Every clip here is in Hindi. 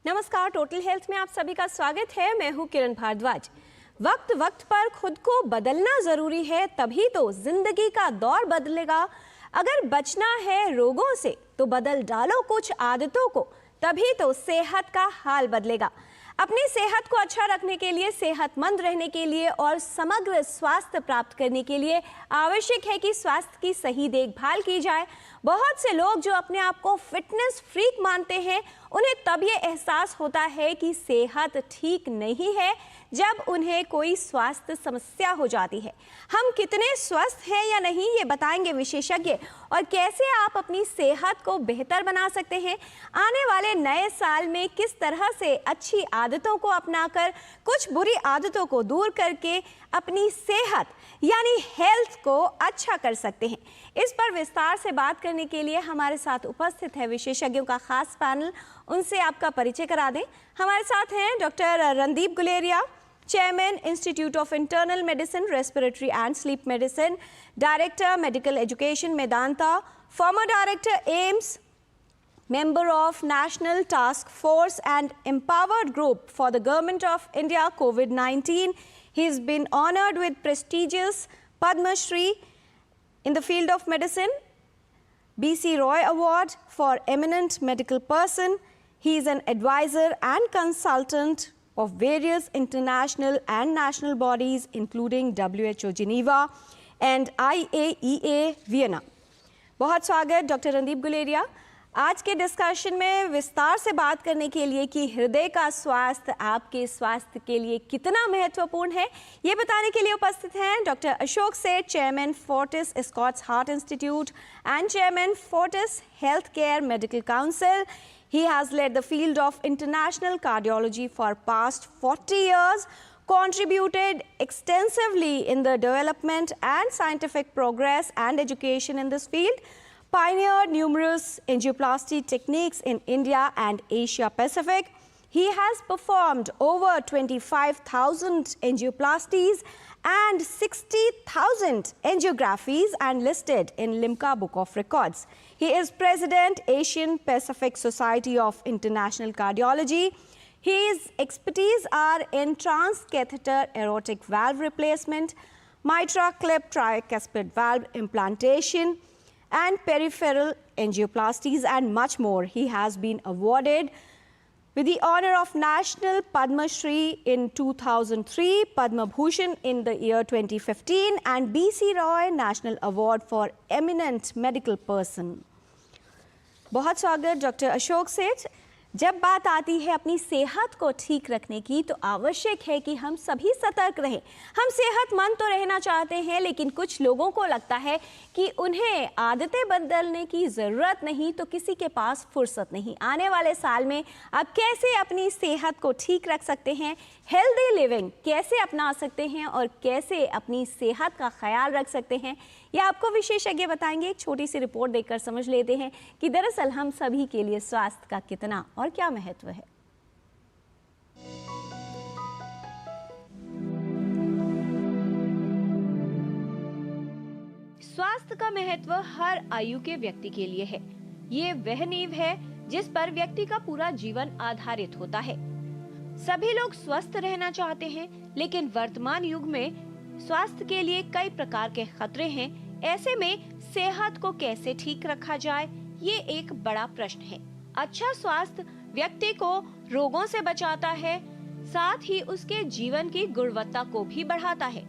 नमस्कार, टोटल हेल्थ में आप सभी का स्वागत है। मैं हूं किरण भारद्वाज। वक्त वक्त पर खुद को बदलना जरूरी है, तभी तो जिंदगी का दौर बदलेगा। अगर बचना है रोगों से तो बदल डालो कुछ आदतों को, तभी तो सेहत का हाल बदलेगा। अपनी सेहत को अच्छा रखने के लिए, सेहतमंद रहने के लिए और समग्र स्वास्थ्य प्राप्त करने के लिए आवश्यक है कि स्वास्थ्य की सही देखभाल की जाए। बहुत से लोग जो अपने आप को फिटनेस फ्रीक मानते हैं, उन्हें तब ये एहसास होता है कि सेहत ठीक नहीं है जब उन्हें कोई स्वास्थ्य समस्या हो जाती है। हम कितने स्वस्थ हैं या नहीं, ये बताएंगे विशेषज्ञ, और कैसे आप अपनी सेहत को बेहतर बना सकते हैं। आने वाले नए साल में किस तरह से अच्छी आदतों को अपनाकर कुछ बुरी आदतों को दूर करके अपनी सेहत यानी हेल्थ को अच्छा कर सकते हैं। इस पर विस्तार से बात करने के लिए हमारे साथ उपस्थित है विशेषज्ञों का खास पैनल। उनसे आपका परिचय करा दें। हमारे साथ हैं doctor Randeep Guleria, chairman institute of internal medicine, respiratory and sleep medicine, director medical education Medanta, farmer director AIIMS, member of National Task Force and Empowered Group for the Government of India COVID-19. He's been honored with prestigious Padma Shri in the field of medicine, BC Roy Award for Eminent Medical Person. He is an advisor and consultant of various international and national bodies including WHO Geneva and IAEA Vienna. बहुत स्वागत डॉक्टर रणदीप गुलेरिया। आज के डिस्कशन में विस्तार से बात करने के लिए कि हृदय का स्वास्थ्य आपके स्वास्थ्य के लिए कितना महत्वपूर्ण है, ये बताने के लिए उपस्थित हैं doctor Ashok Seth, chairman Fortis Escorts heart institute and chairman Fortis healthcare medical council. He has led the field of international cardiology for past 40 years, contributed extensively in the development and scientific progress and education in this field, pioneered numerous angioplasty techniques in India and Asia Pacific. He has performed over 25,000 angioplasties and 60,000 angiographies and listed in Limca Book of Records. He is President, Asian Pacific Society of International Cardiology. His expertise are in transcatheter aortic valve replacement, mitral clip tricuspid valve implantation, and peripheral angioplasties and much more. He has been awarded with the honor of National Padma Shri in 2003, Padma Bhushan in the year 2015 and BC Roy National Award for Eminent Medical Person. बहुत स्वागत डॉक्टर अशोक सेठ। जब बात आती है अपनी सेहत को ठीक रखने की, तो आवश्यक है कि हम सभी सतर्क रहें। हम सेहतमंद तो रहना चाहते हैं, लेकिन कुछ लोगों को लगता है कि उन्हें आदतें बदलने की ज़रूरत नहीं, तो किसी के पास फुर्सत नहीं। आने वाले साल में आप कैसे अपनी सेहत को ठीक रख सकते हैं, हेल्दी लिविंग कैसे अपना सकते हैं और कैसे अपनी सेहत का ख्याल रख सकते हैं, ये आपको विशेषज्ञ बताएंगे। एक छोटी सी रिपोर्ट देखकर समझ लेते हैं कि दरअसल हम सभी के लिए स्वास्थ्य का कितना और क्या महत्व है। स्वास्थ्य का महत्व हर आयु के व्यक्ति के लिए है। ये वह नींव है जिस पर व्यक्ति का पूरा जीवन आधारित होता है। सभी लोग स्वस्थ रहना चाहते हैं, लेकिन वर्तमान युग में स्वास्थ्य के लिए कई प्रकार के खतरे हैं। ऐसे में सेहत को कैसे ठीक रखा जाए, ये एक बड़ा प्रश्न है। अच्छा स्वास्थ्य व्यक्ति को रोगों से बचाता है, साथ ही उसके जीवन की गुणवत्ता को भी बढ़ाता है।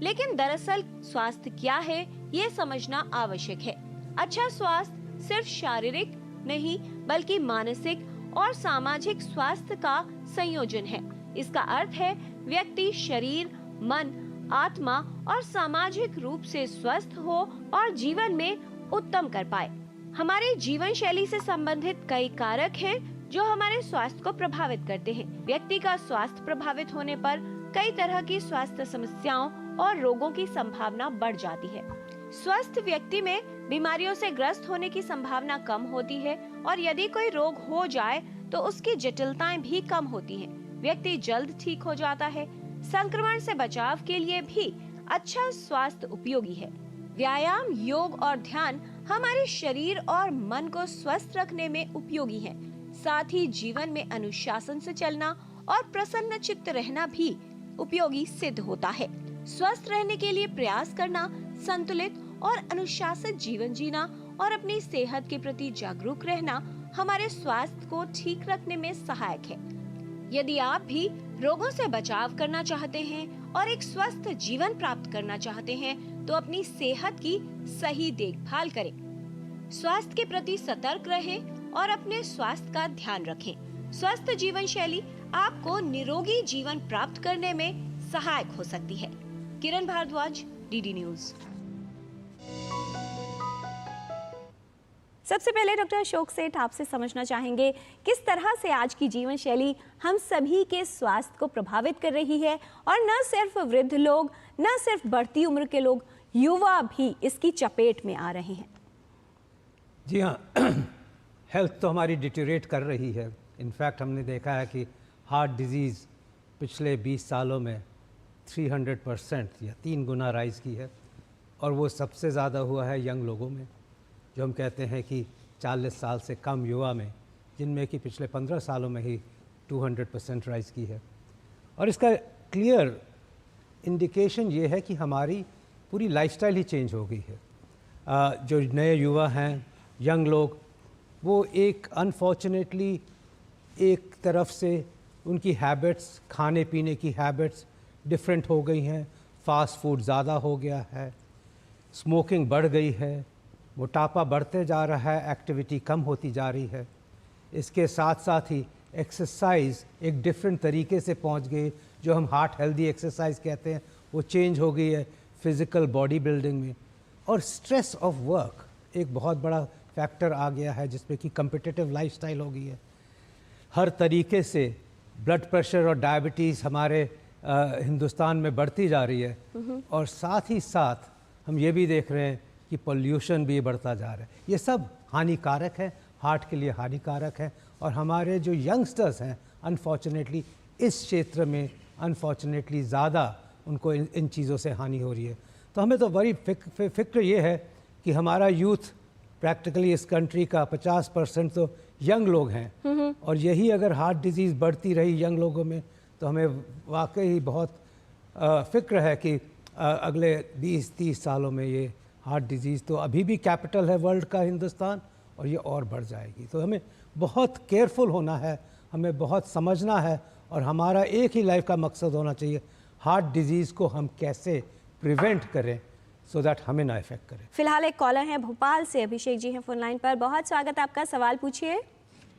लेकिन दरअसल स्वास्थ्य क्या है, ये समझना आवश्यक है। अच्छा स्वास्थ्य सिर्फ शारीरिक नहीं, बल्कि मानसिक और सामाजिक स्वास्थ्य का संयोजन है। इसका अर्थ है व्यक्ति शरीर, मन, आत्मा और सामाजिक रूप से स्वस्थ हो और जीवन में उत्तम कर पाए। हमारे जीवन शैली से संबंधित कई कारक हैं जो हमारे स्वास्थ्य को प्रभावित करते हैं। व्यक्ति का स्वास्थ्य प्रभावित होने पर कई तरह की स्वास्थ्य समस्याओं और रोगों की संभावना बढ़ जाती है। स्वस्थ व्यक्ति में बीमारियों से ग्रस्त होने की संभावना कम होती है और यदि कोई रोग हो जाए तो उसकी जटिलताएं भी कम होती हैं। व्यक्ति जल्द ठीक हो जाता है। संक्रमण से बचाव के लिए भी अच्छा स्वास्थ्य उपयोगी है। व्यायाम, योग और ध्यान हमारे शरीर और मन को स्वस्थ रखने में उपयोगी है। साथ ही जीवन में अनुशासन से चलना और प्रसन्न चित्त रहना भी उपयोगी सिद्ध होता है। स्वस्थ रहने के लिए प्रयास करना, संतुलित और अनुशासित जीवन जीना और अपनी सेहत के प्रति जागरूक रहना हमारे स्वास्थ्य को ठीक रखने में सहायक है। यदि आप भी रोगों से बचाव करना चाहते हैं और एक स्वस्थ जीवन प्राप्त करना चाहते हैं, तो अपनी सेहत की सही देखभाल करें, स्वास्थ्य के प्रति सतर्क रहें और अपने स्वास्थ्य का ध्यान रखें। स्वस्थ जीवन शैली आपको निरोगी जीवन प्राप्त करने में सहायक हो सकती है। किरण भारद्वाज, डीडी न्यूज। सबसे पहले डॉक्टर अशोक सेठ, आपसे समझना चाहेंगे किस तरह से आज की जीवन शैली हम सभी के स्वास्थ्य को प्रभावित कर रही है, और न सिर्फ वृद्ध लोग, न सिर्फ बढ़ती उम्र के लोग, युवा भी इसकी चपेट में आ रहे हैं। जी हाँ, हेल्थ तो हमारी डिटेरियोरेट कर रही है। इनफैक्ट हमने देखा है कि हार्ट डिजीज़ पिछले 20 सालों में 300% या 3 गुना राइज़ की है, और वो सबसे ज़्यादा हुआ है यंग लोगों में, जो हम कहते हैं कि 40 साल से कम युवा में, जिनमें कि पिछले 15 सालों में ही 200% राइज़ की है। और इसका क्लियर इंडिकेशन ये है कि हमारी पूरी लाइफस्टाइल ही चेंज हो गई है। जो नए युवा हैं, यंग लोग, वो एक अनफॉर्चुनेटली एक तरफ से उनकी हैबिट्स, खाने पीने की हैबिट्स डिफरेंट हो गई हैं। फास्ट फूड ज़्यादा हो गया है, स्मोकिंग बढ़ गई है, मोटापा बढ़ते जा रहा है, एक्टिविटी कम होती जा रही है। इसके साथ साथ ही एक्सरसाइज एक डिफरेंट तरीके से पहुंच गई, जो हम हार्ट हेल्दी एक्सरसाइज कहते हैं, वो चेंज हो गई है फिज़िकल बॉडी बिल्डिंग में। और स्ट्रेस ऑफ वर्क एक बहुत बड़ा फैक्टर आ गया है, जिसमें कि कम्पिटिटिव लाइफस्टाइल हो गई है। हर तरीके से ब्लड प्रेशर और डायबिटीज़ हमारे हिंदुस्तान में बढ़ती जा रही है, और साथ ही साथ हम ये भी देख रहे हैं कि पोल्यूशन भी बढ़ता जा रहा है। ये सब हानिकारक है, हार्ट के लिए हानिकारक है, और हमारे जो यंगस्टर्स हैं अनफॉर्चुनेटली इस क्षेत्र में अनफॉर्चुनेटली ज़्यादा उनको इन चीज़ों से हानि हो रही है। तो हमें तो बड़ी फिक्र ये है कि हमारा यूथ प्रैक्टिकली इस कंट्री का 50% तो यंग लोग हैं, और यही अगर हार्ट डिजीज़ बढ़ती रही यंग लोगों में, तो हमें वाकई बहुत फ़िक्र है कि अगले 20-30 सालों में ये हार्ट डिजीज़ तो अभी भी कैपिटल है वर्ल्ड का हिंदुस्तान, और ये और बढ़ जाएगी। तो हमें बहुत केयरफुल होना है, हमें बहुत समझना है, और हमारा एक ही लाइफ का मकसद होना चाहिए, हार्ट डिजीज़ को हम कैसे प्रिवेंट करें सो दैट हमें ना इफेक्ट करें। फिलहाल एक कॉलर हैं भोपाल से, अभिषेक जी हैं फोन लाइन पर। बहुत स्वागत है आपका, सवाल पूछिए।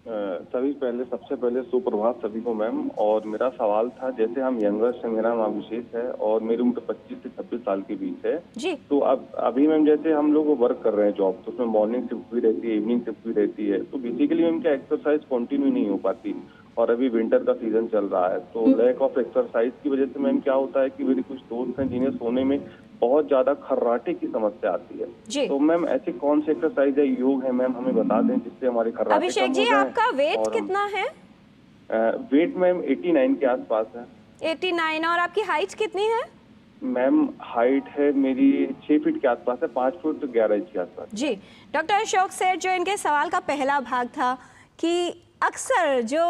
सबसे पहले सुप्रभात सभी को मैम। और मेरा सवाल था, जैसे हम यंगर्स हैं, मेरा नाम अभिषेक है और मेरी उम्र 25 से 26 साल के बीच है जी। तो अब अभी मैम जैसे हम लोग वर्क कर रहे हैं जॉब, तो उसमें मॉर्निंग शिफ्ट भी रहती है, इवनिंग शिफ्ट भी रहती है, तो बेसिकली मैम क्या एक्सरसाइज कंटिन्यू नहीं हो पाती, और अभी विंटर का सीजन चल रहा है, तो लैक ऑफ एक्सरसाइज की वजह से मैम क्या होता है कि मेरे कुछ दोस्त हैं जिन्हें सोने में बहुत ज्यादा खर्राटे की समस्या आती है। तो मैम ऐसी कौन सी एक्सरसाइज है, योग है मैम, हमें बता दें जिससे हमारे खर्राटे अभिषेक जी, आपका वेट कितना है? वेट मैम 89 के आसपास है। 89। और आपकी हाइट कितनी है? मैम हाइट है मेरी 6 फीट के आसपास है, 5 फुट 11 इंच के आसपास। जी। डॉक्टर अशोक सेठ, जो इनके सवाल का पहला भाग था कि अक्सर जो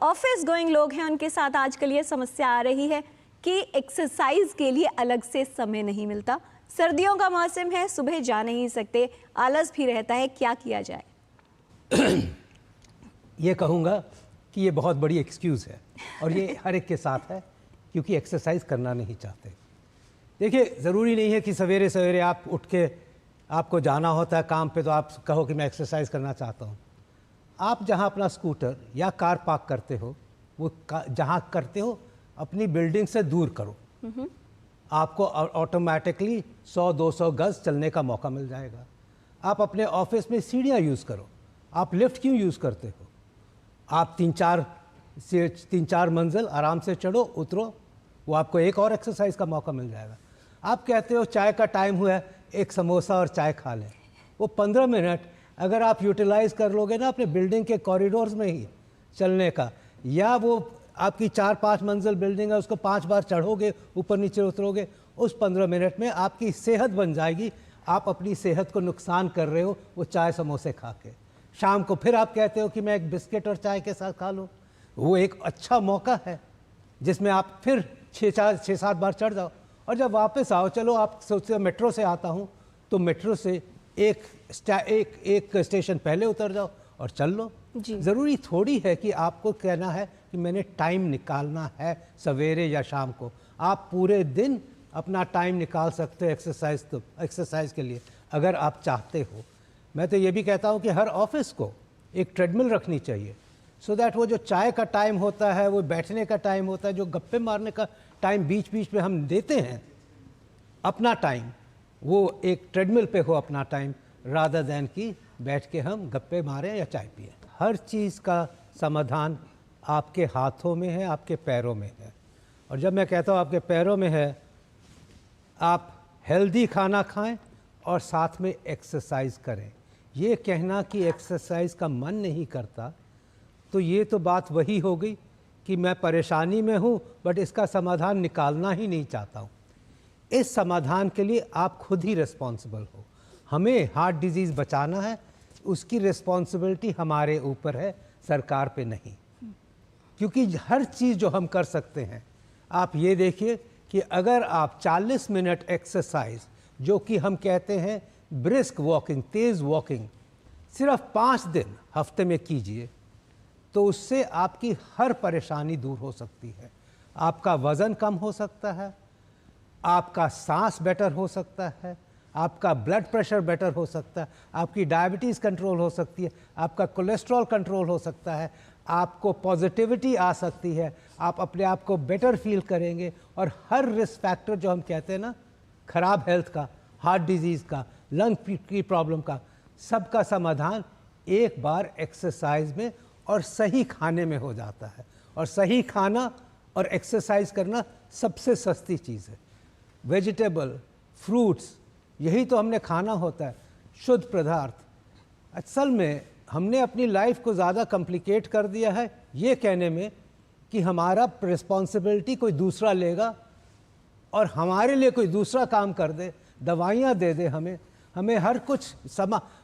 ऑफिस गोइंग लोग हैं उनके साथ आजकल ये समस्या आ रही है कि एक्सरसाइज के लिए अलग से समय नहीं मिलता। सर्दियों का मौसम है, सुबह जा नहीं सकते, आलस भी रहता है, क्या किया जाए? ये कहूँगा कि ये बहुत बड़ी एक्सक्यूज़ है, और ये हर एक के साथ है, क्योंकि एक्सरसाइज करना नहीं चाहते। देखिए, ज़रूरी नहीं है कि सवेरे सवेरे आप उठ के आपको जाना होता है काम पे, तो आप कहो कि मैं एक्सरसाइज करना चाहता हूँ। आप जहाँ अपना स्कूटर या कार पार्क करते हो, वो जहाँ करते हो अपनी बिल्डिंग से दूर करो, आपको ऑटोमेटिकली 100-200 गज चलने का मौका मिल जाएगा। आप अपने ऑफिस में सीढ़ियाँ यूज़ करो, आप लिफ्ट क्यों यूज़ करते हो? आप 3-4 मंजिल आराम से चढ़ो उतरो, वो आपको एक और एक्सरसाइज का मौका मिल जाएगा। आप कहते हो चाय का टाइम हुआ है, एक समोसा और चाय खा लें, वो 15 मिनट अगर आप यूटिलाइज कर लोगे ना अपने बिल्डिंग के कॉरिडोर्स में ही चलने का, या वो आपकी 4-5 मंजिल बिल्डिंग है उसको 5 बार चढ़ोगे, ऊपर नीचे उतरोगे, उस 15 मिनट में आपकी सेहत बन जाएगी। आप अपनी सेहत को नुकसान कर रहे हो वो चाय समोसे खा के। शाम को फिर आप कहते हो कि मैं एक बिस्किट और चाय के साथ खा लूँ। वो एक अच्छा मौका है जिसमें आप फिर 6-7 बार चढ़ जाओ, और जब वापस आओ, चलो आप सोचते हो मेट्रो से आता हूँ, तो मेट्रो से एक स्टेशन पहले उतर जाओ और चल लो। ज़रूरी थोड़ी है कि आपको कहना है कि मैंने टाइम निकालना है सवेरे या शाम को। आप पूरे दिन अपना टाइम निकाल सकते हो एक्सरसाइज के लिए, अगर आप चाहते हो। मैं तो ये भी कहता हूँ कि हर ऑफिस को एक ट्रेडमिल रखनी चाहिए, सो दैट वो जो चाय का टाइम होता है, वो बैठने का टाइम होता है, जो गप्पे मारने का टाइम बीच बीच में हम देते हैं, अपना टाइम, वो एक ट्रेडमिल पे हो अपना टाइम, रादर दैन कि बैठ के हम गप्पे मारें या चाय पिए। हर चीज़ का समाधान आपके हाथों में है, आपके पैरों में है। और जब मैं कहता हूँ आपके पैरों में है, आप हेल्दी खाना खाएं और साथ में एक्सरसाइज करें। ये कहना कि एक्सरसाइज का मन नहीं करता, तो ये तो बात वही हो गई कि मैं परेशानी में हूँ बट इसका समाधान निकालना ही नहीं चाहता हूँ। इस समाधान के लिए आप खुद ही रिस्पॉन्सिबल हो। हमें हार्ट डिजीज़ बचाना है, उसकी रिस्पॉन्सिबिलिटी हमारे ऊपर है, सरकार पे नहीं। क्योंकि हर चीज़ जो हम कर सकते हैं, आप ये देखिए कि अगर आप 40 मिनट एक्सरसाइज, जो कि हम कहते हैं ब्रिस्क वॉकिंग, तेज़ वॉकिंग, सिर्फ 5 दिन हफ्ते में कीजिए, तो उससे आपकी हर परेशानी दूर हो सकती है। आपका वज़न कम हो सकता है, आपका सांस बेटर हो सकता है, आपका ब्लड प्रेशर बेटर हो सकता है, आपकी डायबिटीज़ कंट्रोल हो सकती है, आपका कोलेस्ट्रॉल कंट्रोल हो सकता है, आपको पॉजिटिविटी आ सकती है, आप अपने आप को बेटर फील करेंगे। और हर रिस्क फैक्टर जो हम कहते हैं ना, ख़राब हेल्थ का, हार्ट डिजीज़ का, लंग की प्रॉब्लम का, सबका समाधान एक बार एक्सरसाइज में और सही खाने में हो जाता है। और सही खाना और एक्सरसाइज करना सबसे सस्ती चीज़ है। वेजिटेबल, फ्रूट्स, यही तो हमने खाना होता है, शुद्ध पदार्थ। असल में हमने अपनी लाइफ को ज़्यादा कॉम्प्लिकेट कर दिया है ये कहने में कि हमारा रिस्पॉन्सिबिलिटी कोई दूसरा लेगा और हमारे लिए कोई दूसरा काम कर दे, दवाइयाँ दे दे हमें हर कुछ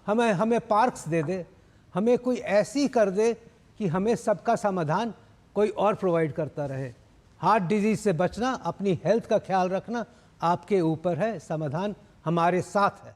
हमें पार्क्स दे दे, हमें कोई ऐसी कर दे कि हमें सबका समाधान कोई और प्रोवाइड करता रहे। हार्ट डिजीज़ से बचना, अपनी हेल्थ का ख्याल रखना आपके ऊपर है, समाधान हमारे साथ है।